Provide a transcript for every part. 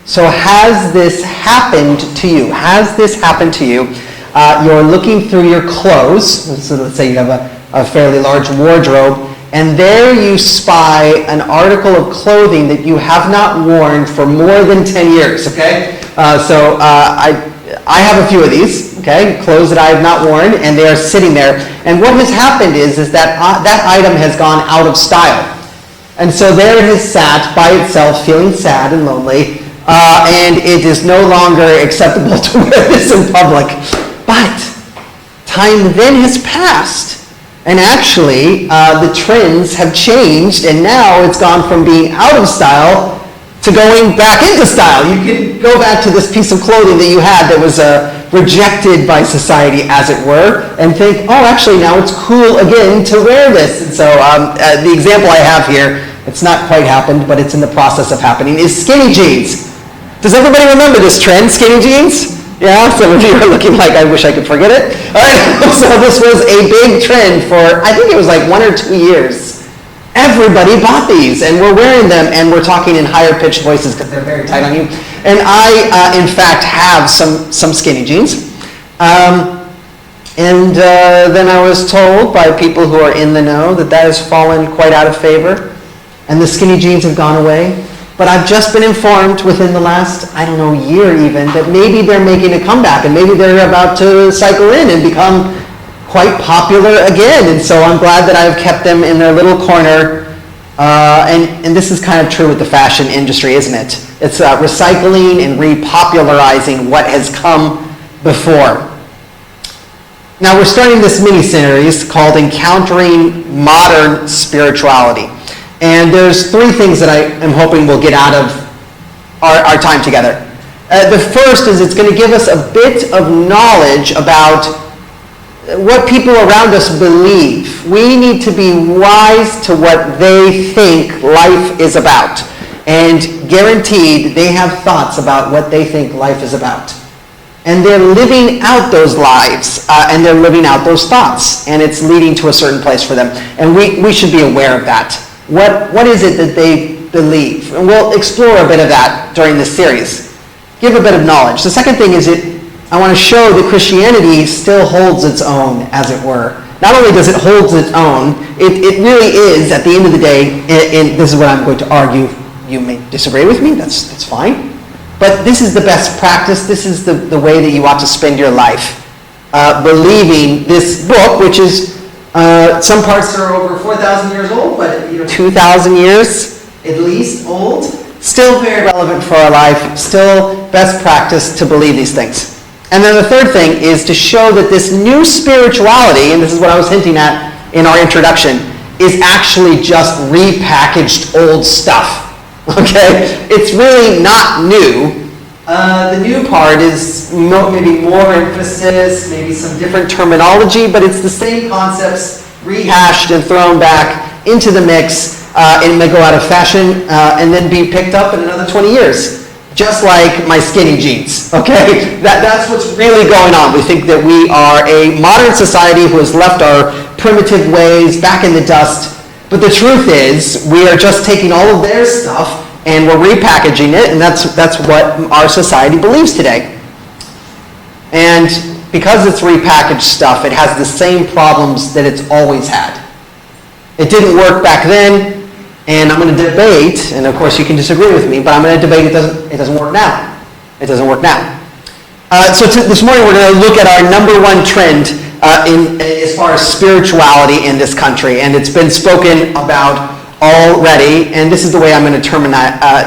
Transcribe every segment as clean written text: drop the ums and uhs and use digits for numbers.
So has this happened to you? Has this happened to you? You're looking through your clothes. So let's say you have a fairly large wardrobe, and there you spy an article of clothing that you have not worn for more than 10 years, okay? I have a few of these, okay, clothes that I have not worn, and they are sitting there. And what has happened is that that item has gone out of style. And so there it has sat by itself, feeling sad and lonely, and it is no longer acceptable to wear this in public. But time then has passed, and actually the trends have changed, and now it's gone from being out of style to going back into style. You can go back to this piece of clothing that you had that was rejected by society, as it were, and think, oh, actually now it's cool again to wear this. And so the example I have here, it's not quite happened, but it's in the process of happening, is skinny jeans. Does everybody remember this trend, skinny jeans? Yeah, some of you are looking like, I wish I could forget it. All right, so this was a big trend for, I think it was like 1 or 2 years. Everybody bought these, and we're wearing them, and we're talking in higher pitched voices because they're very tight on you. And I, in fact, have some skinny jeans. Then I was told by people who are in the know that has fallen quite out of favor, and the skinny jeans have gone away. But I've just been informed within the last, I don't know, year even, that maybe they're making a comeback, and maybe they're about to cycle in and become quite popular again. And so I'm glad that I've kept them in their little corner. And this is kind of true with the fashion industry, isn't it? It's recycling and repopularizing what has come before. Now we're starting this mini-series called Encountering Modern Spirituality. And there's 3 things that I am hoping we'll get out of our time together. The first is it's going to give us a bit of knowledge about what people around us believe. We need to be wise to what they think life is about. And guaranteed, they have thoughts about what they think life is about. And they're living out those lives, and they're living out those thoughts. And it's leading to a certain place for them. And we should be aware of that. What is it that they believe? And we'll explore a bit of that during this series. Give a bit of knowledge. The second thing is I want to show that Christianity still holds its own, as it were. Not only does it hold its own, it really is, at the end of the day, and this is what I'm going to argue. You may disagree with me, that's fine. But this is the best practice. This is the way that you ought to spend your life. Believing this book, which is, some parts are over 4,000 years old, but 2,000 years at least old. Still very relevant for our life. Still best practice to believe these things. And then the third thing is to show that this new spirituality, and this is what I was hinting at in our introduction, is actually just repackaged old stuff. Okay? It's really not new. The new part is maybe more emphasis, maybe some different terminology, but it's the same concepts rehashed and thrown back into the mix, and it may go out of fashion and then be picked up in another 20 years. Just like my skinny jeans, okay? That's what's really going on. We think that we are a modern society who has left our primitive ways back in the dust. But the truth is, we are just taking all of their stuff and we're repackaging it, and that's what our society believes today. And because it's repackaged stuff, it has the same problems that it's always had. It didn't work back then. And I'm going to debate, and of course you can disagree with me, but I'm going to debate it doesn't work now. It doesn't work now. This morning we're going to look at our number 1 trend as far as spirituality in this country, and it's been spoken about already, and this is the way I'm going to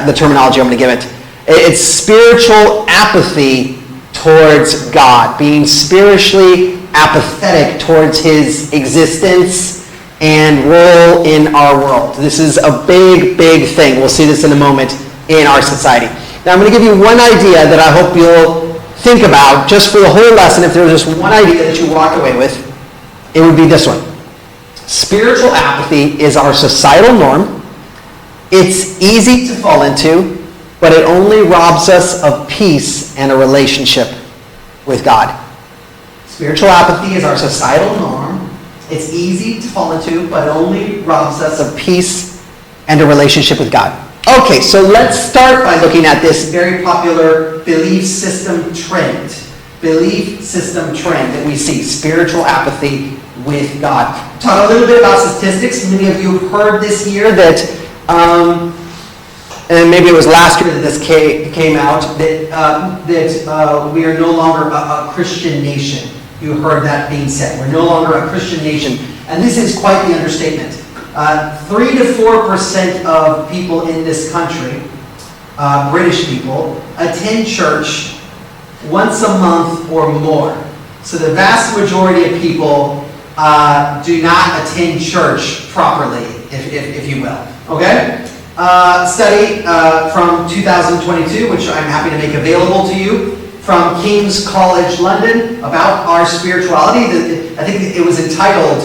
the terminology I'm going to give it. It's spiritual apathy towards God, being spiritually apathetic towards His existence and role in our world. This is a big, big thing. We'll see this in a moment in our society. Now I'm going to give you one idea that I hope you'll think about just for the whole lesson. If there was just one idea that you walk away with, it would be this one. Spiritual apathy is our societal norm. It's easy to fall into, but it only robs us of peace and a relationship with God. Spiritual apathy is our societal norm. It's easy to fall into, but it only robs us of peace and a relationship with God. Okay, so let's start by looking at this very popular belief system trend. Belief system trend that we see, spiritual apathy with God. Talk a little bit about statistics. Many of you have heard this year that, and maybe it was last year that this came out, that we are no longer a Christian nation. You heard that being said. We're no longer a Christian nation. And this is quite the understatement. 3 to 4% of people in this country, British people, attend church once a month or more. So the vast majority of people do not attend church properly, if you will. Okay? Study from 2022, which I'm happy to make available to you, from King's College London about our spirituality. I think it was entitled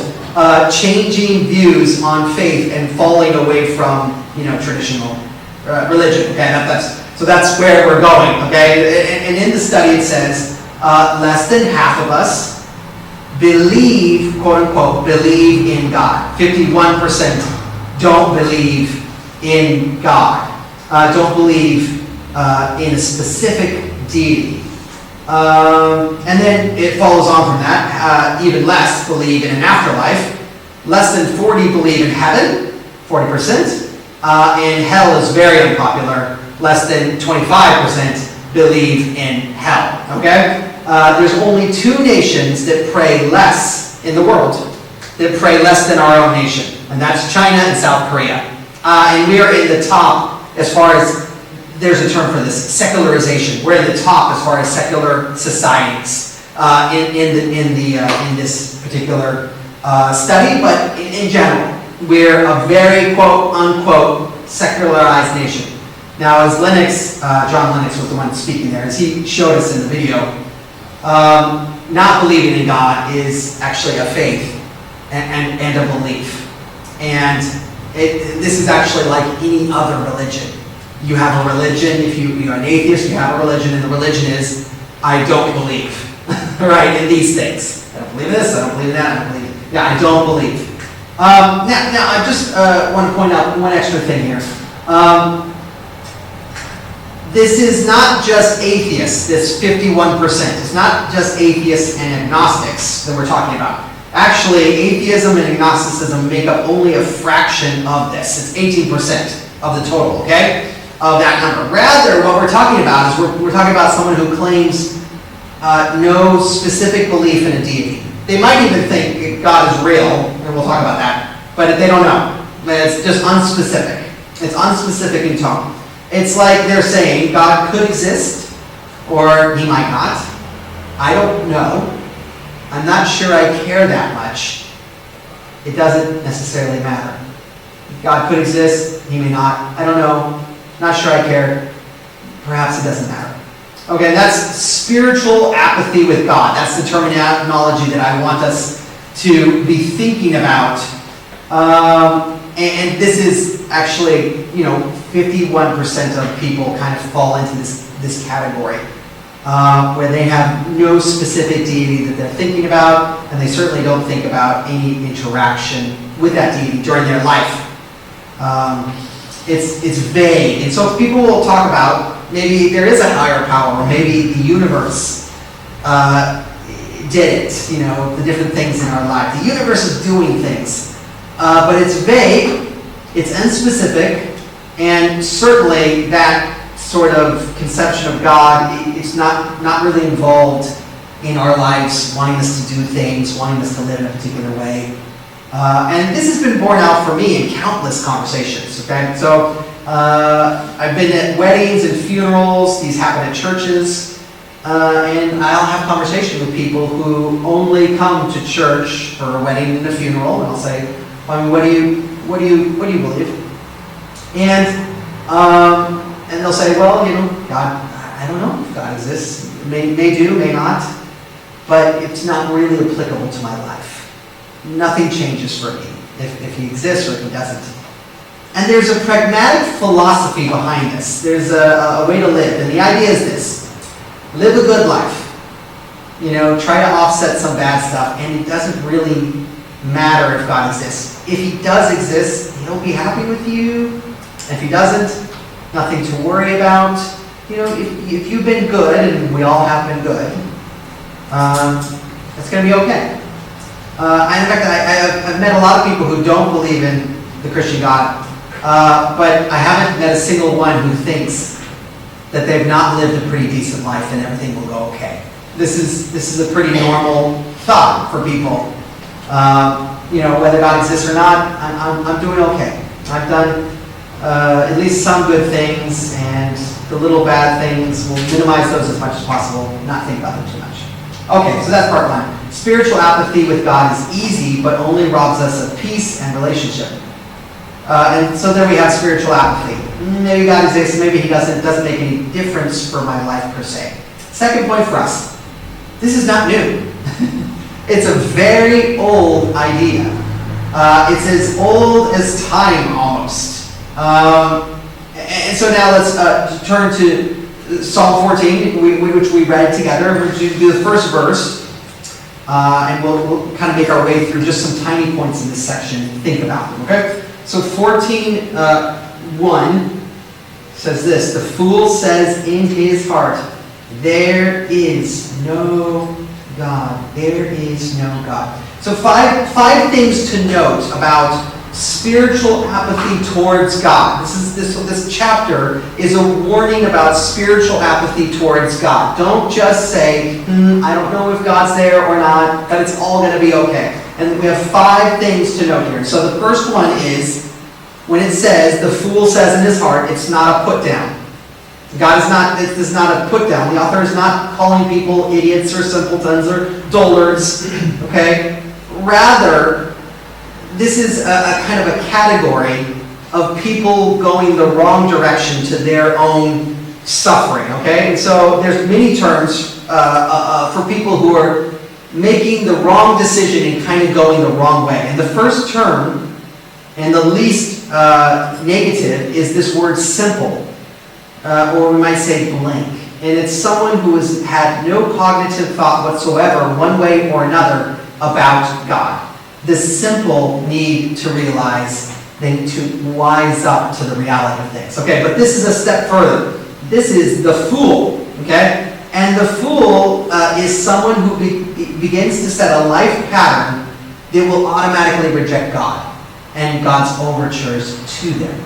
Changing Views on Faith and Falling Away from traditional religion. Okay, so that's where we're going. Okay, and in the study it says less than half of us believe, quote unquote, believe in God. 51% don't believe in God. Don't believe in a specific deity. And then it follows on from that. Even less believe in an afterlife. Less than 40 believe in heaven, 40%. And hell is very unpopular. Less than 25% believe in hell. Okay? There's only 2 nations that pray less in the world, that pray less than our own nation. And that's China and South Korea. And we are in the top as far as, there's a term for this, secularization. We're in the top as far as secular societies in this particular study, but in general, we're a very quote unquote secularized nation. Now, as John Lennox was the one speaking there, as he showed us in the video, not believing in God is actually a faith and a belief, and this is actually like any other religion. You have a religion, if you're an atheist, you have a religion, and the religion is, I don't believe, right, in these things. I don't believe this, I don't believe that, I don't believe it. Yeah, I don't believe. Now I just want to point out one extra thing here. This is not just atheists, this 51%. It's not just atheists and agnostics that we're talking about. Actually, atheism and agnosticism make up only a fraction of this. It's 18% of the total, okay? Of that number. Rather, what we're talking about is we're talking about someone who claims no specific belief in a deity. They might even think God is real, and we'll talk about that, but they don't know. It's just unspecific. It's unspecific in tone. It's like they're saying God could exist, or he might not. I don't know. I'm not sure I care that much. It doesn't necessarily matter. God could exist, he may not. I don't know. Not sure I care. Perhaps it doesn't matter. Okay, that's spiritual apathy with God. That's the terminology that I want us to be thinking about. And this is actually, 51% of people kind of fall into this category, where they have no specific deity that they're thinking about, and they certainly don't think about any interaction with that deity during their life. It's vague, and so people will talk about maybe there is a higher power, or maybe the universe did it, the different things in our life. The universe is doing things, but it's vague, it's unspecific, and certainly that sort of conception of God, it's not really involved in our lives, wanting us to do things, wanting us to live in a particular way. And this has been borne out for me in countless conversations, okay? So I've been at weddings and funerals, these happen at churches, and I'll have conversation with people who only come to church for a wedding and a funeral, and I'll say, what do you believe? And they'll say, well, God, I don't know if God exists. May do, may not, but it's not really applicable to my life. Nothing changes for me if he exists or if he doesn't. And there's a pragmatic philosophy behind this. There's a way to live, and the idea is this: live a good life. Try to offset some bad stuff, and it doesn't really matter if God exists. If he does exist, he'll be happy with you. If he doesn't, nothing to worry about. If you've been good, and we all have been good, it's going to be okay. In fact, I've met a lot of people who don't believe in the Christian God, but I haven't met a single one who thinks that they've not lived a pretty decent life and everything will go okay. This is a pretty normal thought for people. Whether God exists or not, I'm doing okay. I've done at least some good things, and the little bad things, we'll minimize those as much as possible, not think about them too much. Okay, so that's part one. Spiritual apathy with God is easy, but only robs us of peace and relationship. And so there we have spiritual apathy. Maybe God exists, maybe he doesn't. It doesn't make any difference for my life per se. Second point for us. This is not new. It's a very old idea. It's as old as time almost. And so now let's turn to Psalm 14, which we read together. We're going to do the first verse. And we'll kind of make our way through just some tiny points in this section and think about them, okay? So 14:1 says this: the fool says in his heart, there is no God. There is no God. So five things to note about spiritual apathy towards God. This chapter is a warning about spiritual apathy towards God. Don't just say, I don't know if God's there or not, but it's all going to be okay. And we have 5 things to note here. So the first one is, when it says, the fool says in his heart, it's not a put down. This is not a put down. The author is not calling people idiots or simpletons or dullards, okay? Rather, this is a kind of a category of people going the wrong direction to their own suffering, okay? And so there's many terms for people who are making the wrong decision and kind of going the wrong way. And the first term, and the least negative, is this word simple, or we might say blank. And it's someone who has had no cognitive thought whatsoever, one way or another, about God. The simple need to realize, they need to wise up to the reality of things. Okay, but this is a step further. This is the fool, okay? And the fool is someone who begins to set a life pattern that will automatically reject God and God's overtures to them.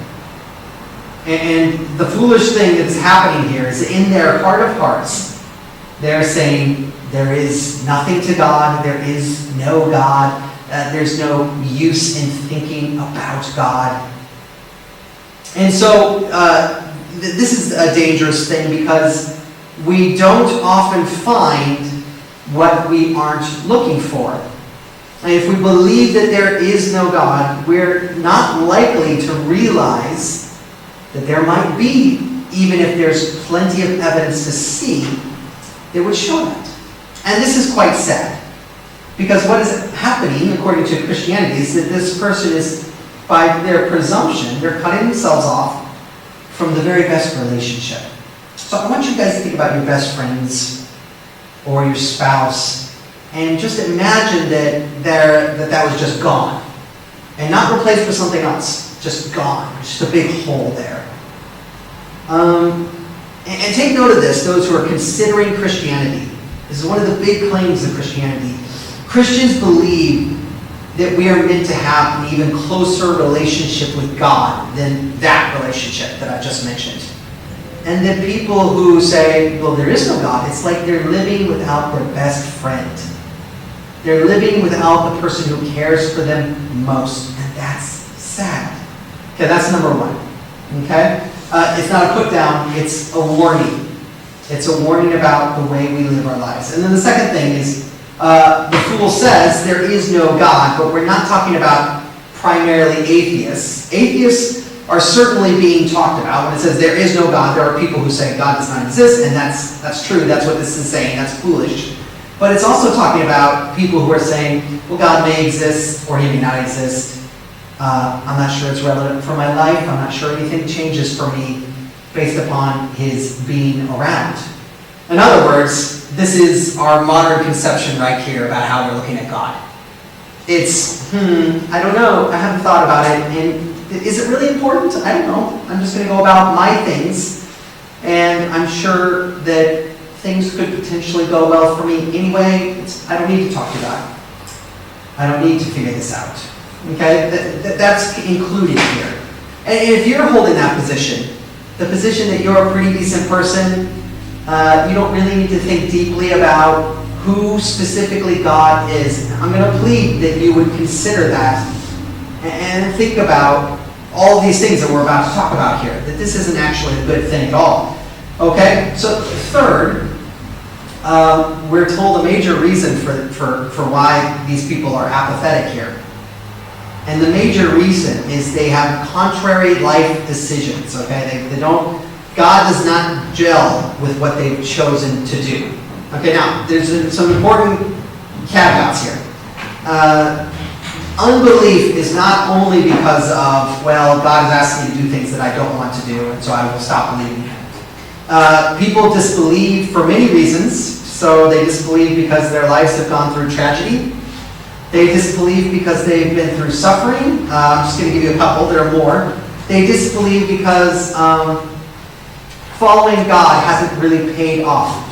And the foolish thing that's happening here is, in their heart of hearts, they're saying, there is nothing to God, there is no God, there's no use in thinking about God. And so this is a dangerous thing, because we don't often find what we aren't looking for. And if we believe that there is no God, we're not likely to realize that there might be, even if there's plenty of evidence to see that would show that. And this is quite sad, because what is happening, according to Christianity, is that this person is, by their presumption, they're cutting themselves off from the very best relationship. So I want you guys to think about your best friends or your spouse, and just imagine that was just gone, and not replaced with something else. Just gone. Just a big hole there. And take note of this, those who are considering Christianity. This is one of the big claims of Christianity. Christians believe that we are meant to have an even closer relationship with God than that relationship that I just mentioned. And that people who say, well, there is no God, it's like they're living without their best friend. They're living without the person who cares for them most. And that's sad. Okay, that's number 1. Okay? It's not a put down, it's a warning. It's a warning about the way we live our lives. And then the second thing is, the fool says there is no God, but we're not talking about primarily atheists. Atheists are certainly being talked about. When it says there is no God, there are people who say God does not exist, and that's true. That's what this is saying. That's foolish. But it's also talking about people who are saying, well, God may exist or he may not exist. I'm not sure it's relevant for my life. I'm not sure anything changes for me based upon his being around. In other words, this is our modern conception right here about how we're looking at God. It's, I don't know, I haven't thought about it, and Is it really important? I don't know. I'm just going to go about my things, and I'm sure that things could potentially go well for me anyway. I don't need to talk to God. I don't need to figure this out. Okay? That's included here. And if you're holding that position, the position that you're a pretty decent person, you don't really need to think deeply about who specifically God is. I'm going to plead that you would consider that and think about all these things that we're about to talk about here, that this isn't actually a good thing at all. Okay? So third, we're told a major reason for why these people are apathetic here. And the major reason is they have contrary life decisions, okay? They don't, God does not gel with what they've chosen to do. Okay, now, there's some important caveats here. Unbelief is not only because of, well, God is asking me to do things that I don't want to do, and so I will stop believing. People disbelieve for many reasons. So they disbelieve because their lives have gone through tragedy. They disbelieve because they've been through suffering. I'm just going to give you a couple. There are more. They disbelieve because following God hasn't really paid off.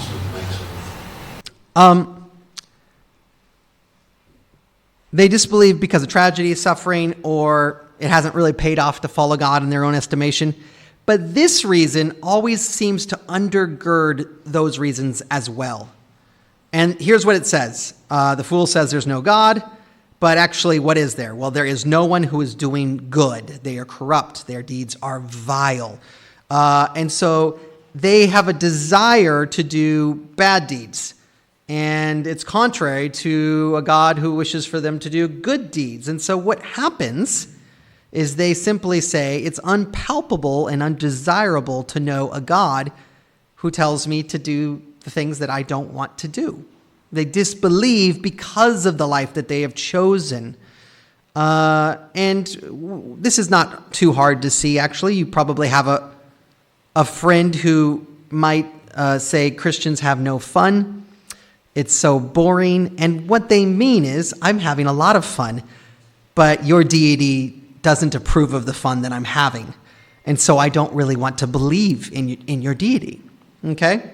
They disbelieve because of tragedy, suffering, or it hasn't really paid off to follow God in their own estimation. But this reason always seems to undergird those reasons as well. And here's what it says. The fool says there's no God, but actually what is there? Well, there is no one who is doing good. They are corrupt. Their deeds are vile. And so they have a desire to do bad deeds. And it's contrary to a God who wishes for them to do good deeds. And so what happens is they simply say it's unpalpable and undesirable to know a God who tells me to do the things that I don't want to do. They disbelieve because of the life that they have chosen. And this is not too hard to see, actually. You probably have a friend who might say Christians have no fun. It's so boring. And what they mean is, I'm having a lot of fun, but your deity doesn't approve of the fun that I'm having. And so I don't really want to believe in your deity. Okay?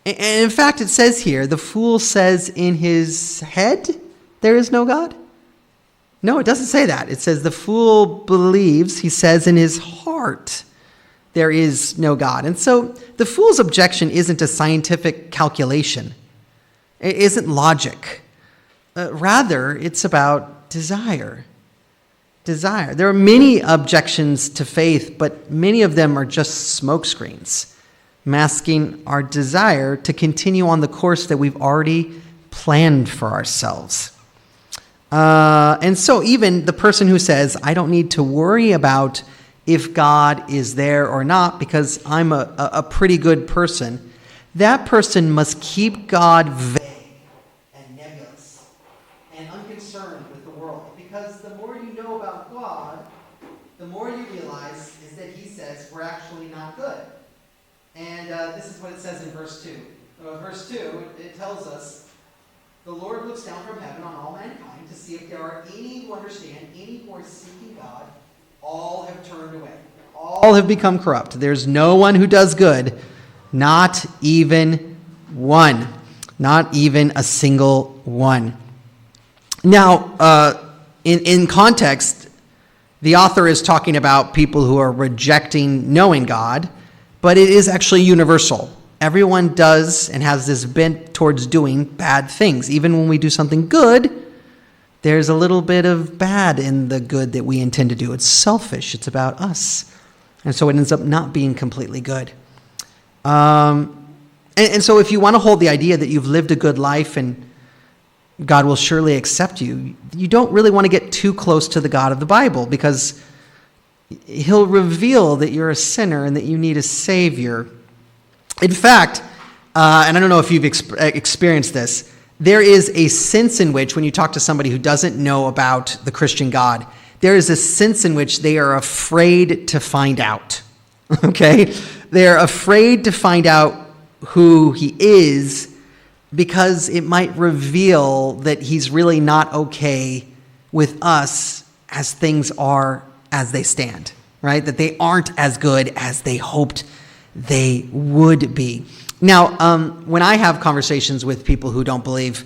And in fact, it says here, the fool says in his head, there is no God. No, it doesn't say that. It says the fool believes, he says in his heart, there is no God. And so the fool's objection isn't a scientific calculation. It isn't logic. Rather, it's about desire. Desire. There are many objections to faith, but many of them are just smokescreens, masking our desire to continue on the course that we've already planned for ourselves. And so even the person who says, I don't need to worry about if God is there or not because I'm a pretty good person, that person must keep God vague and nebulous and unconcerned with the world. Because the more you know about God, the more you realize is that he says we're actually not good. And this is what it says in verse 2. Verse 2, it tells us, the Lord looks down from heaven on all mankind to see if there are any who understand, any who are seeking God. All have turned away. All have become corrupt. There's no one who does good, not even one. Not even a single one. Now, in context, the author is talking about people who are rejecting knowing God, but it is actually universal. Everyone does and has this bent towards doing bad things. Even when we do something good, there's a little bit of bad in the good that we intend to do. It's selfish. It's about us. And so it ends up not being completely good. And so if you want to hold the idea that you've lived a good life and God will surely accept you, you don't really want to get too close to the God of the Bible because he'll reveal that you're a sinner and that you need a Savior. In fact, and I don't know if you've experienced this, there is a sense in which when you talk to somebody who doesn't know about the Christian God, there is a sense in which they are afraid to find out. Okay? They're afraid to find out who he is because it might reveal that he's really not okay with us as things are as they stand, right? That they aren't as good as they hoped they would be. Now, when I have conversations with people who don't believe,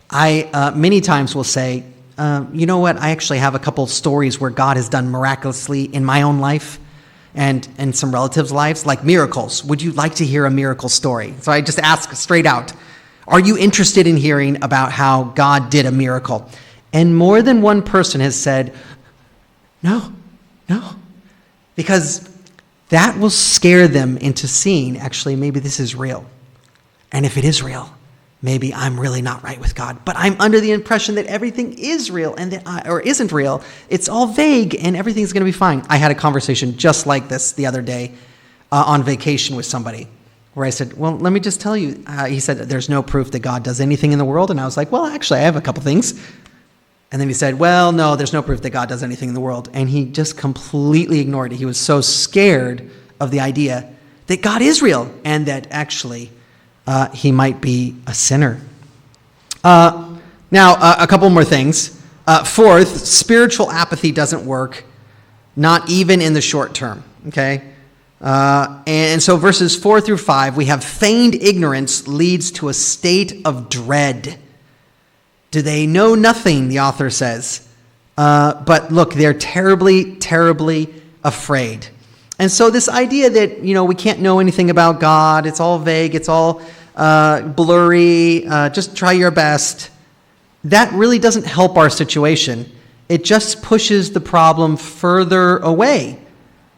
I many times will say, you know what, I actually have a couple stories where God has done miraculously in my own life and some relatives' lives, like miracles. Would you like to hear a miracle story? So I just ask straight out, are you interested in hearing about how God did a miracle? And more than one person has said, no, because that will scare them into seeing, actually, maybe this is real. And if it is real, maybe I'm really not right with God. But I'm under the impression that everything is real and that or isn't real. It's all vague and everything's going to be fine. I had a conversation just like this the other day on vacation with somebody where I said, well, let me just tell you. He said, there's no proof that God does anything in the world. And I was like, well, actually, I have a couple things. And then he said, well, no, there's no proof that God does anything in the world. And he just completely ignored it. He was so scared of the idea that God is real and that actually he might be a sinner. Now, a couple more things. Fourth, spiritual apathy doesn't work, not even in the short term, okay? And so verses 4 through 5, we have feigned ignorance leads to a state of dread. Do they know nothing, the author says. But look, they're terribly, terribly afraid. And so this idea that, we can't know anything about God, it's all vague, it's all blurry, just try your best, that really doesn't help our situation. It just pushes the problem further away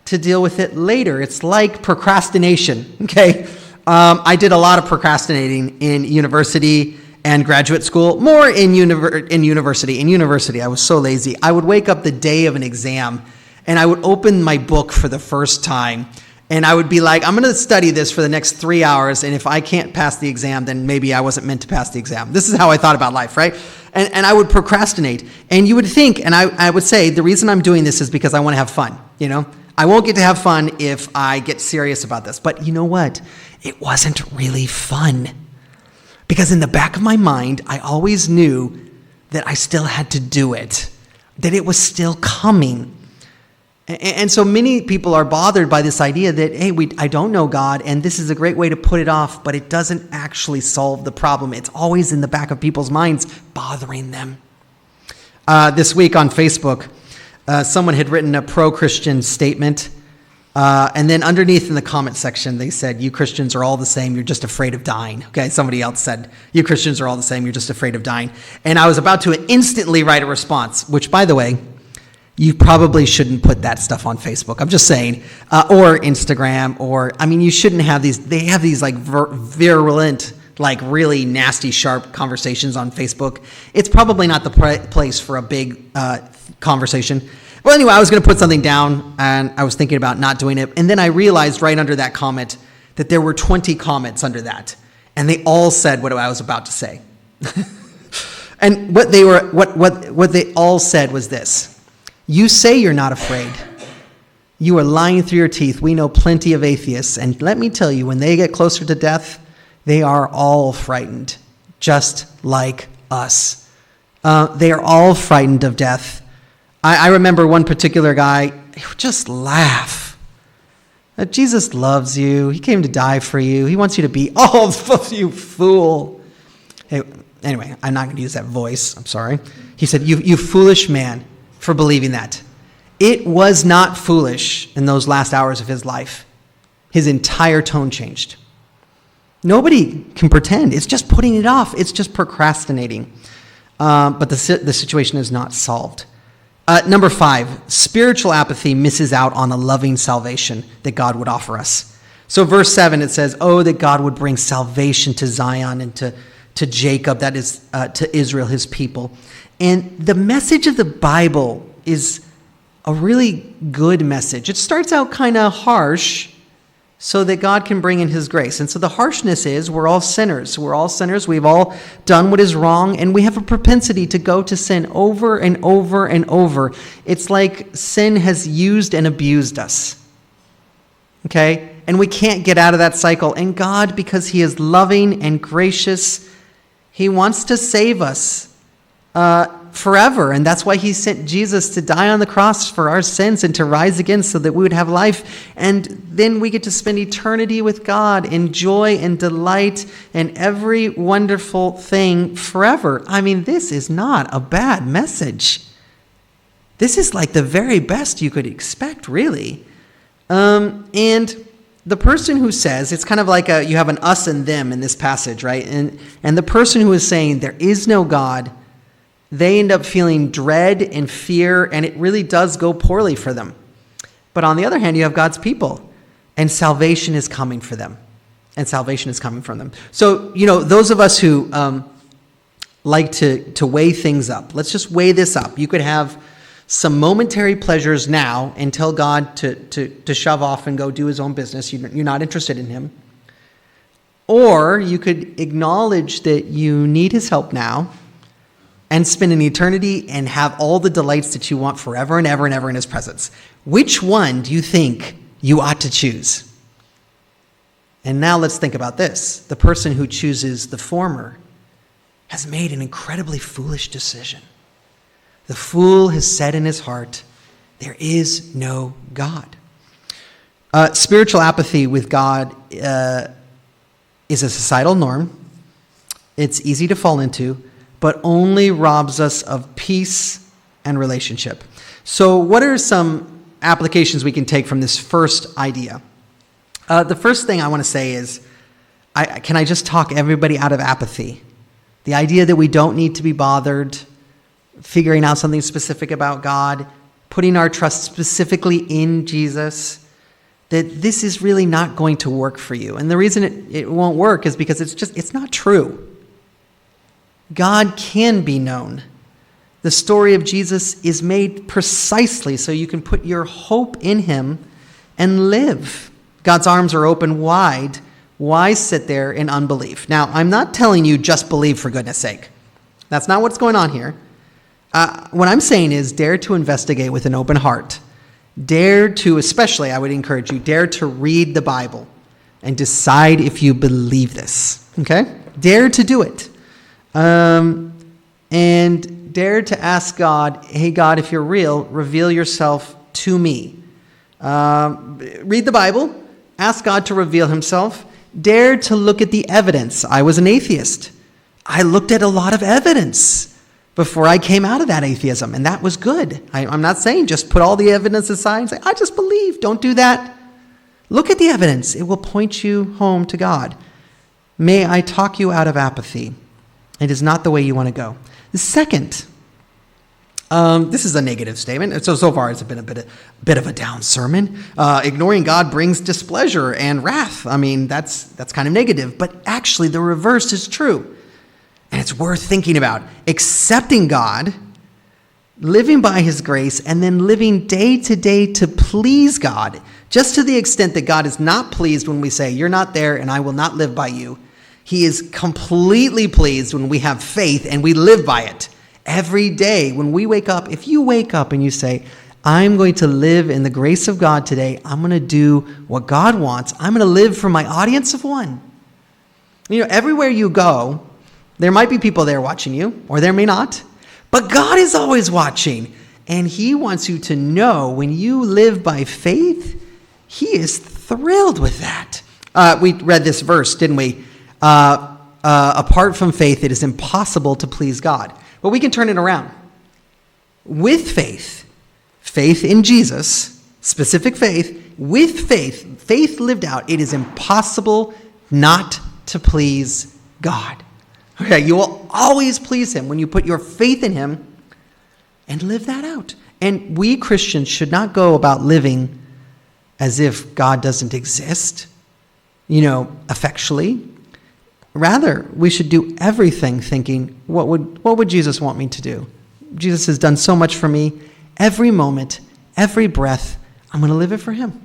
to deal with it later. It's like procrastination, okay? I did a lot of procrastinating in university and graduate school, more in university. In university, I was so lazy. I would wake up the day of an exam and I would open my book for the first time and I would be like, I'm going to study this for the next 3 hours, and if I can't pass the exam, then maybe I wasn't meant to pass the exam. This is how I thought about life, right? And I would procrastinate. And you would think, and I would say, the reason I'm doing this is because I want to have fun, I won't get to have fun if I get serious about this. But you know what? It wasn't really fun. Because in the back of my mind, I always knew that I still had to do it, that it was still coming. And so many people are bothered by this idea that, hey, I don't know God, and this is a great way to put it off, but it doesn't actually solve the problem. It's always in the back of people's minds, bothering them. This week on Facebook, someone had written a pro-Christian statement, and then underneath in the comment section, they said, you Christians are all the same, you're just afraid of dying. Okay, somebody else said, you Christians are all the same, you're just afraid of dying. And I was about to instantly write a response, which, by the way, you probably shouldn't put that stuff on Facebook. I'm just saying, or Instagram, you shouldn't have these. They have these like virulent, like really nasty, sharp conversations on Facebook. It's probably not the place for a big conversation. Well, anyway, I was going to put something down, and I was thinking about not doing it. And then I realized right under that comment that there were 20 comments under that, and they all said what I was about to say. And what they all said was this. You say you're not afraid. You are lying through your teeth. We know plenty of atheists. And let me tell you, when they get closer to death, they are all frightened, just like us. They are all frightened of death. I remember one particular guy, he would just laugh. Jesus loves you. He came to die for you. He wants you to be, you fool. Hey, anyway, I'm not going to use that voice. I'm sorry. He said, you foolish man, for believing that. It was not foolish in those last hours of his life. His entire tone changed. Nobody can pretend. It's just putting it off. It's just procrastinating. But the situation is not solved. Number 5, spiritual apathy misses out on a loving salvation that God would offer us. So verse 7, it says, oh, that God would bring salvation to Zion and to Jacob, that is, to Israel, his people. And the message of the Bible is a really good message. It starts out kind of harsh so that God can bring in his grace. And so the harshness is we're all sinners. We're all sinners. We've all done what is wrong, and we have a propensity to go to sin over and over and over. It's like sin has used and abused us. Okay? And we can't get out of that cycle. And God, because he is loving and gracious, he wants to save us forever. And that's why he sent Jesus to die on the cross for our sins and to rise again so that we would have life. And then we get to spend eternity with God in joy and delight and every wonderful thing forever. I mean, this is not a bad message. This is like the very best you could expect, really. And the person who says, it's kind of like you have an us and them in this passage, right? And the person who is saying there is no God, they end up feeling dread and fear, and it really does go poorly for them. But on the other hand, you have God's people, and salvation is coming for them. And salvation is coming from them. So, those of us who like to weigh things up, let's just weigh this up. You could have some momentary pleasures now and tell God to shove off and go do his own business. You're not interested in him. Or you could acknowledge that you need his help now and spend an eternity and have all the delights that you want forever and ever and ever in his presence. Which one do you think you ought to choose? And now let's think about this. The person who chooses the former has made an incredibly foolish decision. The fool has said in his heart, there is no God. Spiritual apathy with God is a societal norm. It's easy to fall into, but only robs us of peace and relationship. So what are some applications we can take from this first idea? The first thing I want to say is, can I just talk everybody out of apathy? The idea that we don't need to be bothered figuring out something specific about God, putting our trust specifically in Jesus, that this is really not going to work for you. And the reason it won't work is because it's not true. God can be known. The story of Jesus is made precisely so you can put your hope in him and live. God's arms are open wide. Why sit there in unbelief? Now, I'm not telling you just believe for goodness sake. That's not what's going on here. What I'm saying is dare to investigate with an open heart. Dare to, especially I would encourage you, dare to read the Bible and decide if you believe this. Okay? Dare to do it. And dare to ask God, hey God, if you're real, reveal yourself to me. Read the Bible. Ask God to reveal himself. Dare to look at the evidence. I was an atheist. I looked at a lot of evidence before I came out of that atheism, and that was good. I'm not saying just put all the evidence aside and say, I just believe. Don't do that. Look at the evidence. It will point you home to God. May I talk you out of apathy. It is not the way you want to go. The second, this is a negative statement. So far it's been a bit of a down sermon. Ignoring God brings displeasure and wrath. I mean, that's kind of negative, but actually the reverse is true. And it's worth thinking about. Accepting God, living by his grace, and then living day to day to please God, just to the extent that God is not pleased when we say, you're not there and I will not live by you. He is completely pleased when we have faith and we live by it. Every day when we wake up, if you wake up and you say, I'm going to live in the grace of God today, I'm going to do what God wants, I'm going to live for my audience of one. Everywhere you go, there might be people there watching you, or there may not. But God is always watching. And he wants you to know when you live by faith, he is thrilled with that. We read this verse, didn't we? Apart from faith, it is impossible to please God. But we can turn it around. With faith, faith in Jesus, specific faith, with faith lived out, it is impossible not to please God. Okay, you will always please him when you put your faith in him and live that out. And we Christians should not go about living as if God doesn't exist, effectually. Rather, we should do everything thinking, what would Jesus want me to do? Jesus has done so much for me. Every moment, every breath, I'm going to live it for him.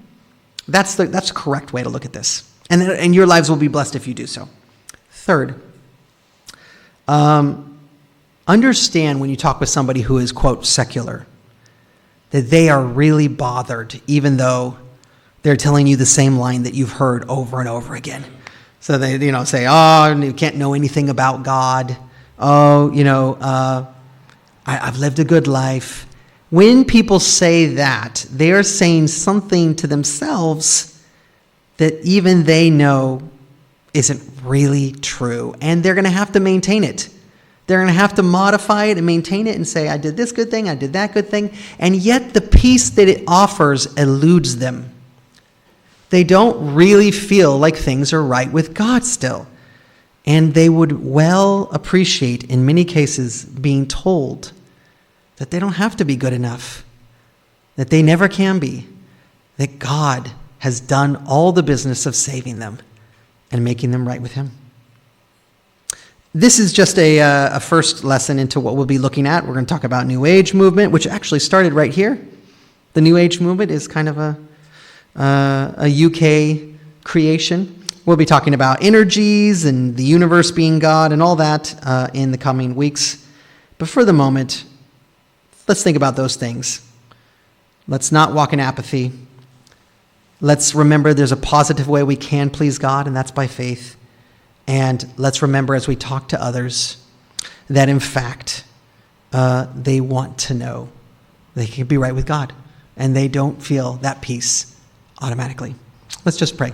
That's the correct way to look at this. And your lives will be blessed if you do so. Third, understand when you talk with somebody who is, quote, secular, that they are really bothered, even though they're telling you the same line that you've heard over and over again. So they, say, oh, you can't know anything about God. Oh, I I've lived a good life. When people say that, they are saying something to themselves that even they know isn't really true. And they're going to have to maintain it. They're going to have to modify it and maintain it and say, I did this good thing, I did that good thing. And yet the peace that it offers eludes them. They don't really feel like things are right with God still. And they would well appreciate, in many cases, being told that they don't have to be good enough, that they never can be, that God has done all the business of saving them and making them right with him. This is just a first lesson into what we'll be looking at. We're going to talk about New Age movement, which actually started right here. The New Age movement is kind of a UK creation. We'll be talking about energies and the universe being God and all that in the coming weeks. But for the moment, let's think about those things. Let's not walk in apathy. Let's remember there's a positive way we can please God, and that's by faith. And let's remember as we talk to others that in fact they want to know they can be right with God, and they don't feel that peace automatically. Let's just pray.